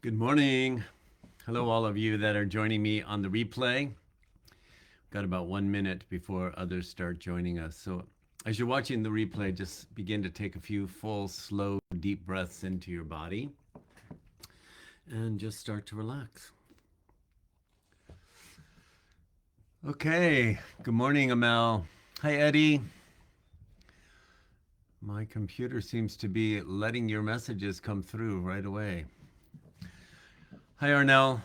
Good morning. Hello, all of you that are joining me on the replay. Got about 1 minute before others start joining us. So, as you're watching the replay, just begin to take a few full, slow, deep breaths into your body and just start to relax. Okay. Good morning, Amel. Hi, Eddie. My computer seems to be letting your messages come through right away. Hi, Arnell.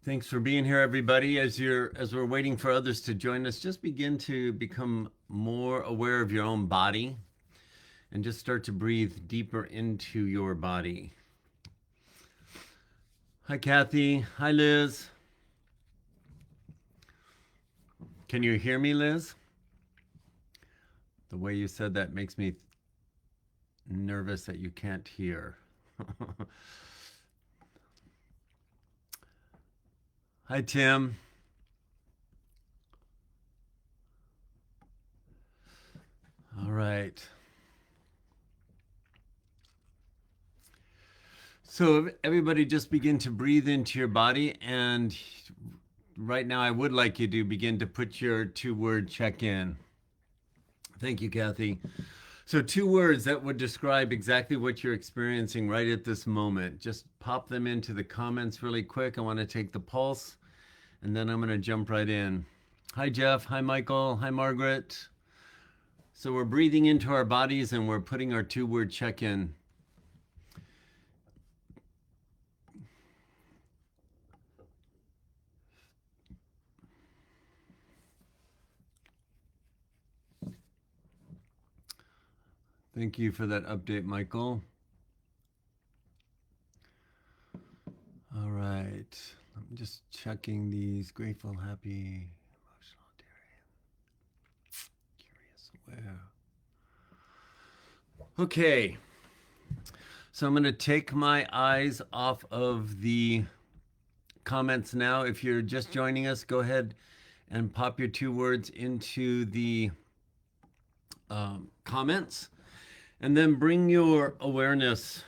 Thanks for being here, everybody. As we're waiting for others to join us, just begin to become more aware of your own body and just start to breathe deeper into your body. Hi, Kathy. Hi, Liz. Can you hear me, Liz? The way you said that makes me nervous that you can't hear. Hi, Tim. All right. So everybody just begin to breathe into your body, and right now I would like you to begin to put your two-word check-in. Thank you, Kathy. So 2 words that would describe exactly what you're experiencing right at this moment. Just pop them into the comments really quick. I want to take the pulse, and then I'm going to jump right in. Hi, Jeff. Hi, Michael. Hi, Margaret. So we're breathing into our bodies, and we're putting our 2-word check-in. Thank you for that update, Michael. All right. I'm just checking these. Grateful, happy, emotional, daring, curious, aware. Okay. So I'm going to take my eyes off of the comments now. If you're just joining us, go ahead and pop your 2 words into the comments, and then bring your awareness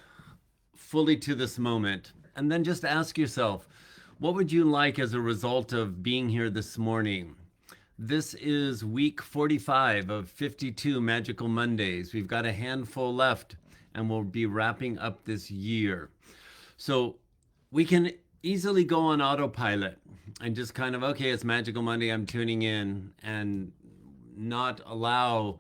fully to this moment. And then just ask yourself, what would you like as a result of being here this morning? This is week 45 of 52 Magical Mondays. We've got a handful left, and we'll be wrapping up this year. So we can easily go on autopilot and just kind of, okay, it's Magical Monday, I'm tuning in, and not allow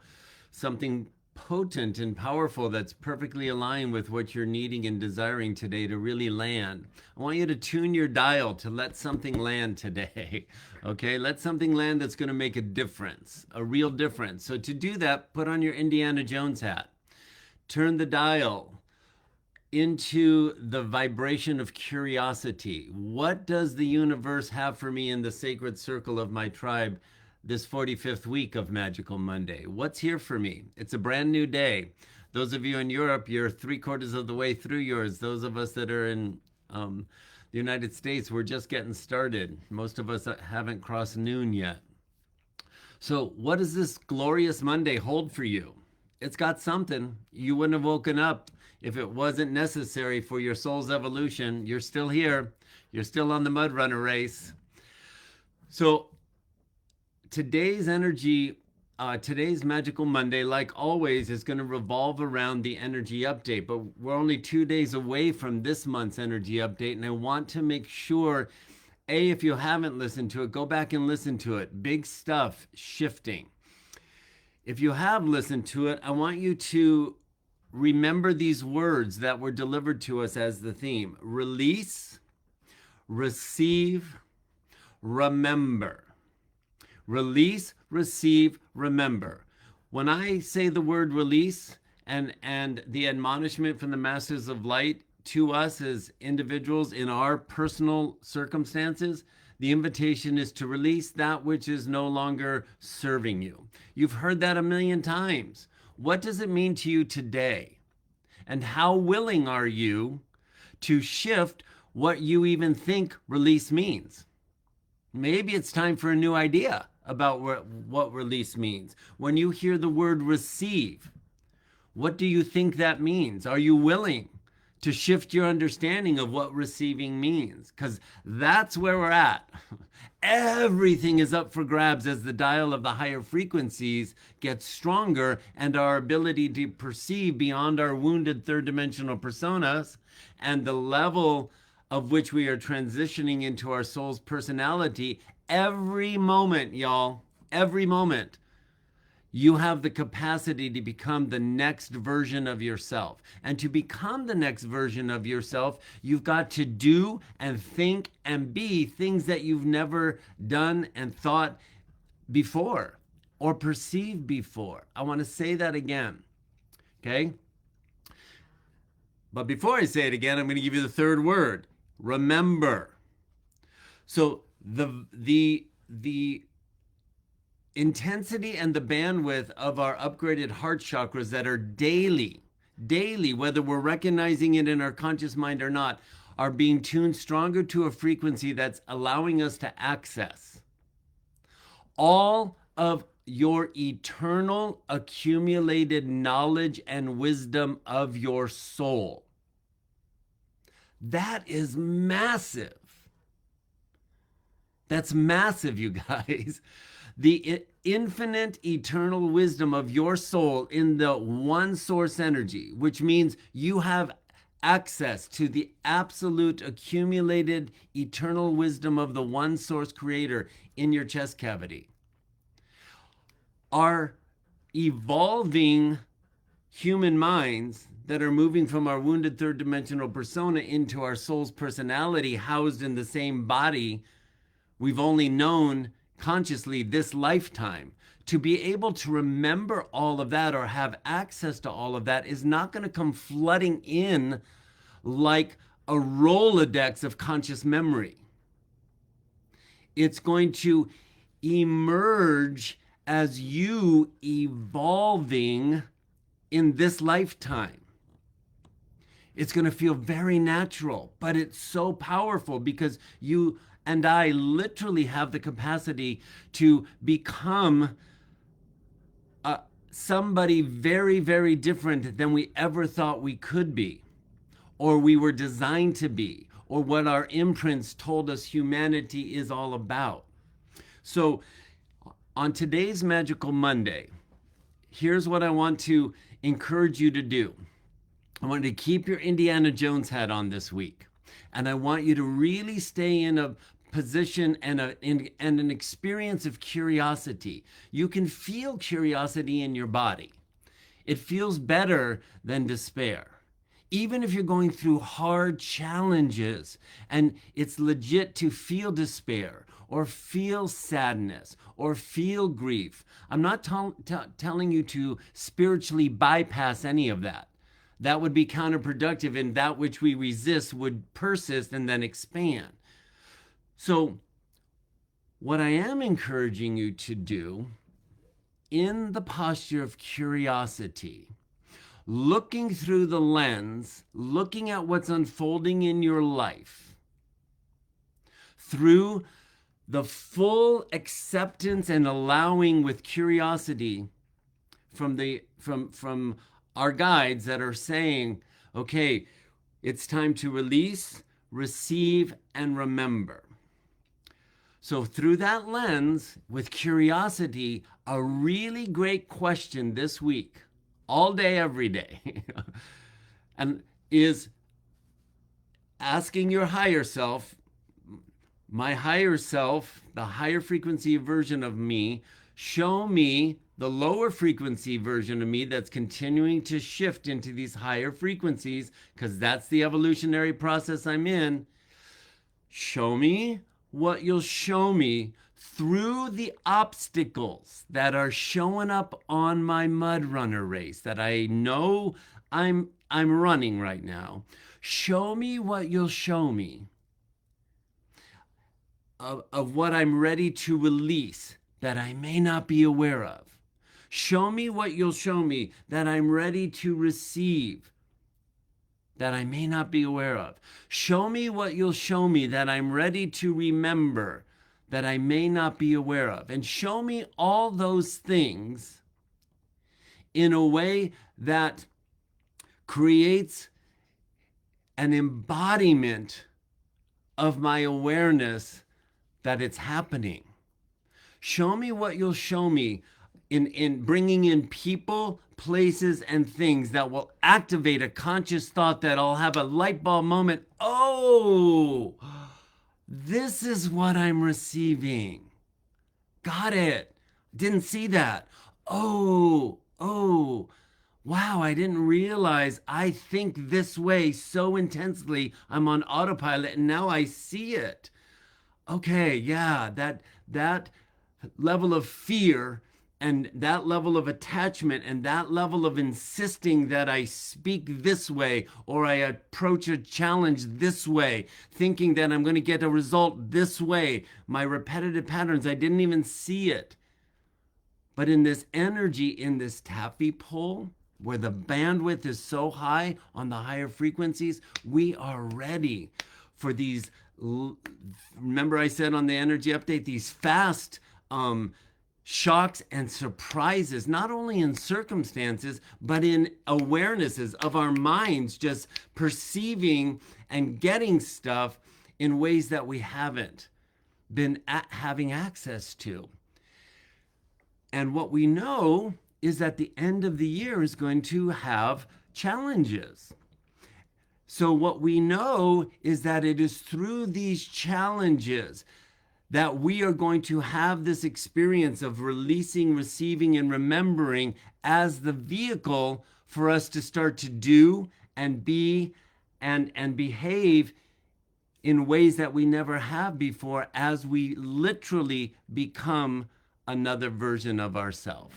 something potent and powerful that's perfectly aligned with what you're needing and desiring today to really land. I want you to tune your dial to let something land today. Okay, let something land that's going to make a difference, a real difference. So to do that, put on your Indiana Jones hat. Turn the dial into the vibration of curiosity. What does the universe have for me in the sacred circle of my tribe this 45th week of Magical Monday? What's here for me? It's a brand new day. Those of you in Europe, you're 3/4 of the way through yours. Those of us that are in the United States, we're just getting started. Most of us haven't crossed noon yet. So, what does this glorious Monday hold for you? It's got something. You wouldn't have woken up if it wasn't necessary for your soul's evolution. You're still here. You're still on the mud runner race. So, today's energy, today's Magical Monday, like always, is going to revolve around the energy update. But we're only 2 days away from this month's energy update, and I want to make sure, if you haven't listened to it, go back and listen to it. Big stuff shifting. If you have listened to it, I want you to remember these words that were delivered to us as the theme: release, receive, remember. Release, receive, remember. When I say the word release, and the admonishment from the Masters of Light to us as individuals in our personal circumstances, the invitation is to release that which is no longer serving you. You've heard that a million times. What does it mean to you today? And how willing are you to shift what you even think release means? Maybe it's time for a new idea about what release means. When you hear the word receive, What do you think that means? Are you willing to shift your understanding of what receiving means? Because that's where we're at. Everything is up for grabs as the dial of the higher frequencies gets stronger and our ability to perceive beyond our wounded third dimensional personas and the level of which we are transitioning into our soul's personality. Every moment, y'all, every moment, you have the capacity to become the next version of yourself. And to become the next version of yourself, you've got to do and think and be things that you've never done and thought before or perceived before. I want to say that again. Okay? But before I say it again, I'm going to give you the third word. Remember. So the intensity and the bandwidth of our upgraded heart chakras that are daily, whether we're recognizing it in our conscious mind or not, are being tuned stronger to a frequency that's allowing us to access all of your eternal accumulated knowledge and wisdom of your soul. That is massive. That's massive, you guys. The infinite eternal wisdom of your soul in the one source energy, which means you have access to the absolute accumulated eternal wisdom of the one source creator in your chest cavity. Our evolving human minds that are moving from our wounded third dimensional persona into our soul's personality housed in the same body we've only known consciously this lifetime, to be able to remember all of that or have access to all of that is not going to come flooding in like a Rolodex of conscious memory. It's going to emerge as you evolving in this lifetime. It's going to feel very natural, but it's so powerful because you and I literally have the capacity to become somebody very, very different than we ever thought we could be, or we were designed to be, or what our imprints told us humanity is all about. So on today's Magical Monday, here's what I want to encourage you to do. I want you to keep your Indiana Jones hat on this week. And I want you to really stay in a position and an experience of curiosity. You can feel curiosity in your body. It feels better than despair. Even if you're going through hard challenges and it's legit to feel despair or feel sadness or feel grief. I'm not telling you to spiritually bypass any of that. That would be counterproductive, and that which we resist would persist and then expand. So what I am encouraging you to do in the posture of curiosity, looking through the lens, looking at what's unfolding in your life, through the full acceptance and allowing with curiosity from our guides that are saying, okay, it's time to release, receive, and remember. So through that lens, with curiosity, a really great question this week, all day, every day, and is asking your higher self, my higher self, the higher frequency version of me, show me the lower frequency version of me that's continuing to shift into these higher frequencies, because that's the evolutionary process I'm in. Show me what you'll show me through the obstacles that are showing up on my mud runner race that I know I'm running right now. Show me what you'll show me of what I'm ready to release that I may not be aware of. Show me what you'll show me that I'm ready to receive that I may not be aware of. Show me what you'll show me that I'm ready to remember that I may not be aware of. And show me all those things in a way that creates an embodiment of my awareness that it's happening. Show me what you'll show me in bringing in people, places, and things that will activate a conscious thought that I'll have a light bulb moment. Oh, this is what I'm receiving. Got it. Didn't see that. Oh, wow, I didn't realize I think this way so intensely. I'm on autopilot and now I see it. Okay, yeah, that level of fear and that level of attachment and that level of insisting that I speak this way or I approach a challenge this way, thinking that I'm going to get a result this way, my repetitive patterns, I didn't even see it. But in this energy, in this taffy pull, where the bandwidth is so high on the higher frequencies, we are ready for these. Remember, I said on the energy update, these fast shocks and surprises, not only in circumstances, but in awarenesses of our minds, just perceiving and getting stuff in ways that we haven't been having access to. And what we know is that the end of the year is going to have challenges. So what we know is that it is through these challenges that we are going to have this experience of releasing, receiving, and remembering as the vehicle for us to start to do and be and behave in ways that we never have before as we literally become another version of ourselves.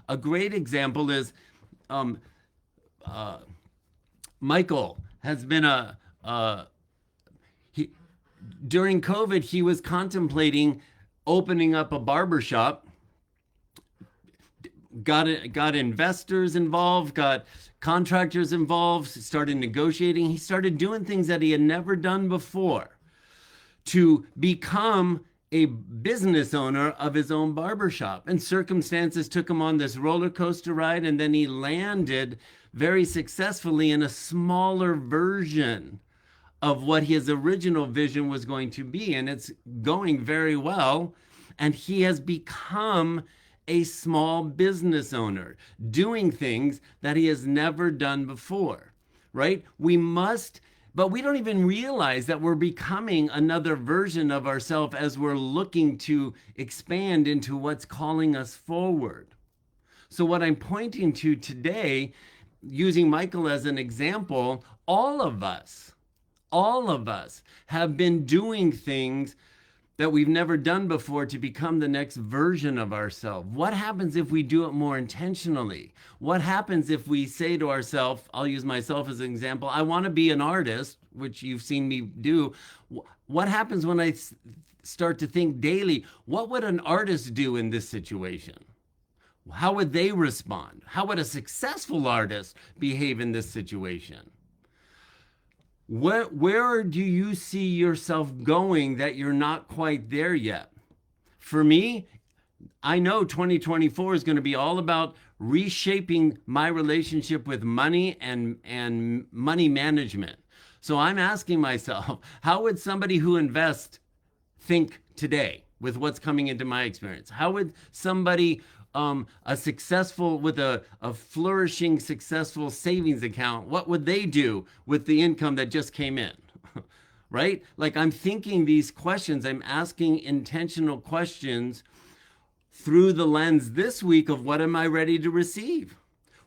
A great example is Michael has been during COVID, he was contemplating opening up a barbershop, got investors involved, got contractors involved, started negotiating. He started doing things that he had never done before to become a business owner of his own barbershop. And circumstances took him on this roller coaster ride, and then he landed very successfully in a smaller version of what his original vision was going to be. And it's going very well. And he has become a small business owner, doing things that he has never done before, right? But we don't even realize that we're becoming another version of ourselves as we're looking to expand into what's calling us forward. So what I'm pointing to today, using Michael as an example, all of us have been doing things that we've never done before to become the next version of ourselves. What happens if we do it more intentionally? What happens if we say to ourselves, I'll use myself as an example, I want to be an artist, which you've seen me do. What happens when I start to think daily, what would an artist do in this situation? How would they respond? How would a successful artist behave in this situation? Where do you see yourself going that you're not quite there yet? For me, I know 2024 is going to be all about reshaping my relationship with money and money management. So I'm asking myself, how would somebody who invests think today with what's coming into my experience? How would somebody with a flourishing, successful savings account, what would they do with the income that just came in? Right? Like, I'm thinking these questions, I'm asking intentional questions through the lens this week of what am I ready to receive?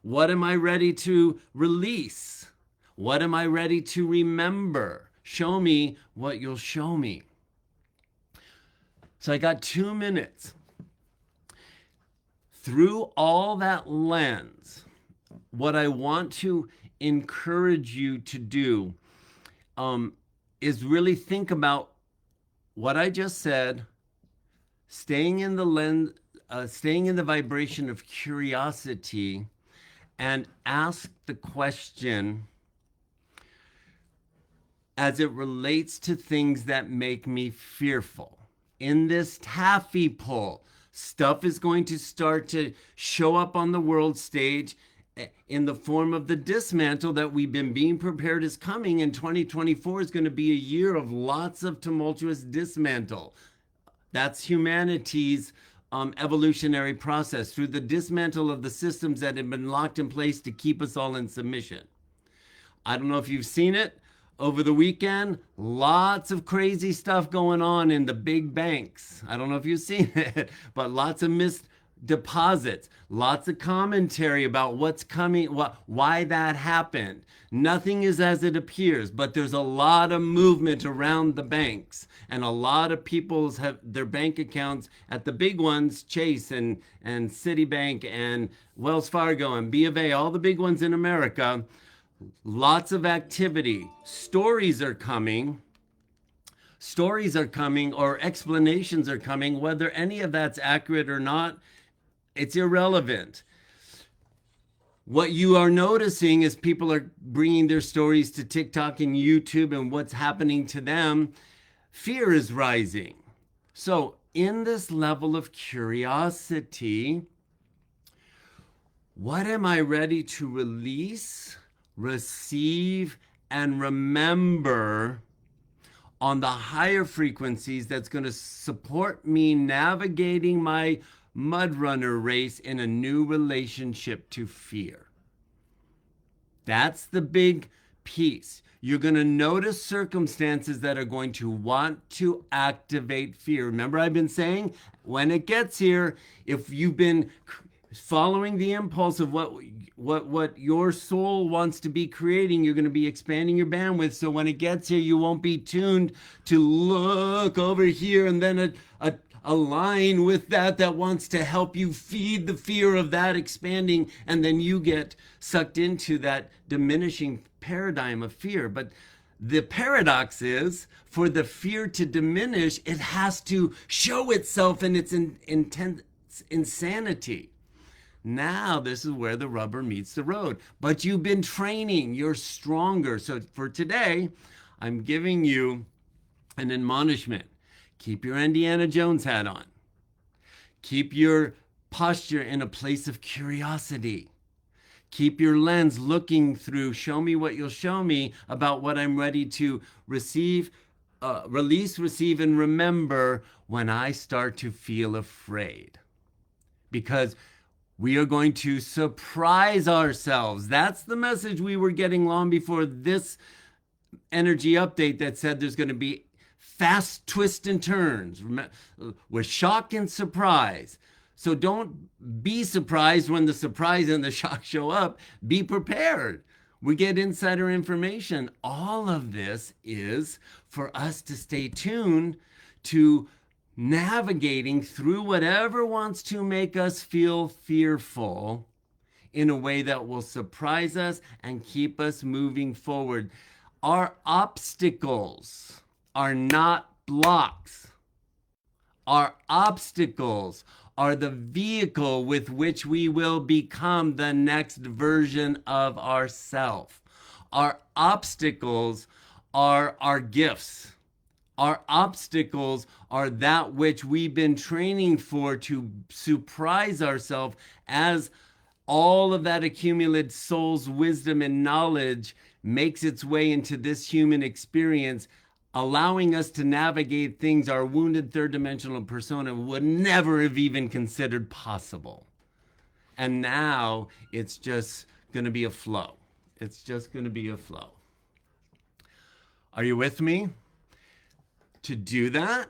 What am I ready to release? What am I ready to remember? Show me what you'll show me. So I got 2 minutes. Through all that lens, what I want to encourage you to do is really think about what I just said, staying in the vibration of curiosity, and ask the question as it relates to things that make me fearful. In this taffy pull, stuff is going to start to show up on the world stage, in the form of the dismantle that we've been being prepared is coming, and 2024 is going to be a year of lots of tumultuous dismantle. That's humanity's evolutionary process through the dismantle of the systems that have been locked in place to keep us all in submission. I don't know if you've seen it over the weekend. Lots of crazy stuff going on in the big banks. I don't know if you've seen it, but lots of missed deposits, lots of commentary about what's coming, why that happened. Nothing is as it appears, but there's a lot of movement around the banks, and a lot of people have their bank accounts at the big ones, Chase and Citibank and Wells Fargo and B of A, all the big ones in America. Lots of activity. Stories are coming, or explanations are coming. Whether any of that's accurate or not, it's irrelevant. What you are noticing is people are bringing their stories to TikTok and YouTube, and what's happening to them, fear is rising. So in this level of curiosity, what am I ready to release, receive, and remember on the higher frequencies that's going to support me navigating my mud runner race in a new relationship to fear? That's the big piece. You're going to notice circumstances that are going to want to activate fear. Remember, I've been saying when it gets here, if you've been following the impulse of what your soul wants to be creating, you're going to be expanding your bandwidth. So when it gets here, you won't be tuned to look over here and then align with that wants to help you feed the fear of that expanding, and then you get sucked into that diminishing paradigm of fear. But the paradox is, for the fear to diminish, it has to show itself in its intense insanity. Now, this is where the rubber meets the road. But you've been training, you're stronger. So for today, I'm giving you an admonishment. Keep your Indiana Jones hat on. Keep your posture in a place of curiosity. Keep your lens looking through, show me what you'll show me about what I'm ready to receive, release, receive, and remember when I start to feel afraid. Because we are going to surprise ourselves. That's the message we were getting long before this energy update that said there's going to be fast twists and turns with shock and surprise. So don't be surprised when the surprise and the shock show up. Be prepared. We get insider information. All of this is for us to stay tuned to navigating through whatever wants to make us feel fearful in a way that will surprise us and keep us moving forward. Our obstacles are not blocks. Our obstacles are the vehicle with which we will become the next version of ourselves. Our obstacles are our gifts. Our obstacles are that which we've been training for to surprise ourselves as all of that accumulated soul's wisdom and knowledge makes its way into this human experience, allowing us to navigate things our wounded third dimensional persona would never have even considered possible. And now it's just going to be a flow. It's just going to be a flow. Are you with me? To do that,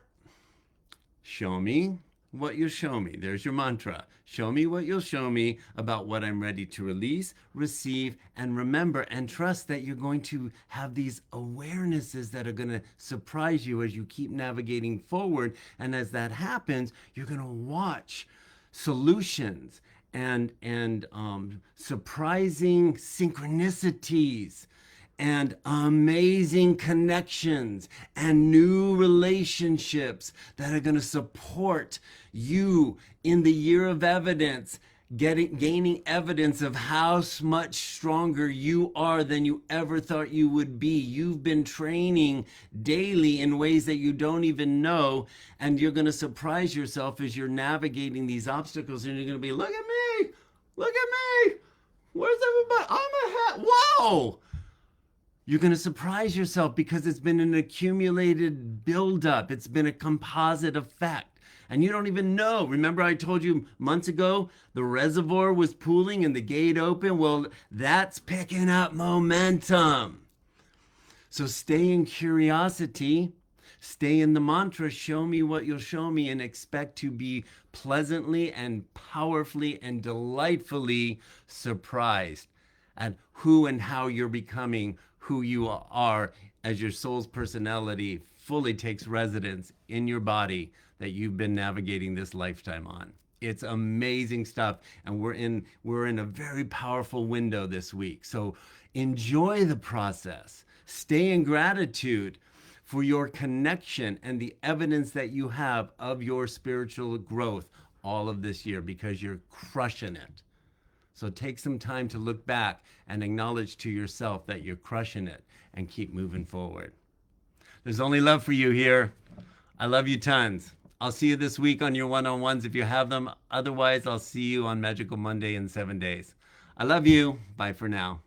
show me what you show me. There's your mantra. Show me what you'll show me about what I'm ready to release, receive, and remember, and trust that you're going to have these awarenesses that are going to surprise you as you keep navigating forward. And as that happens, you're going to watch solutions and surprising synchronicities and amazing connections and new relationships that are going to support you in the year of evidence, gaining evidence of how much stronger you are than you ever thought you would be. You've been training daily in ways that you don't even know, and you're going to surprise yourself as you're navigating these obstacles, and you're going to be, look at me, Where's everybody? I'm ahead. Whoa! You're going to surprise yourself because it's been an accumulated buildup. It's been a composite effect. And you don't even know. Remember, I told you months ago the reservoir was pooling and the gate open? Well, that's picking up momentum. So stay in curiosity, stay in the mantra, show me what you'll show me, and expect to be pleasantly and powerfully and delightfully surprised at who and how you're becoming who you are as your soul's personality fully takes residence in your body that you've been navigating this lifetime on. It's amazing stuff, and we're in a very powerful window this week. So enjoy the process. Stay in gratitude for your connection and the evidence that you have of your spiritual growth all of this year, because you're crushing it. So take some time to look back and acknowledge to yourself that you're crushing it and keep moving forward. There's only love for you here. I love you tons. I'll see you this week on your one-on-ones if you have them. Otherwise, I'll see you on Magical Monday in 7 days. I love you. Bye for now.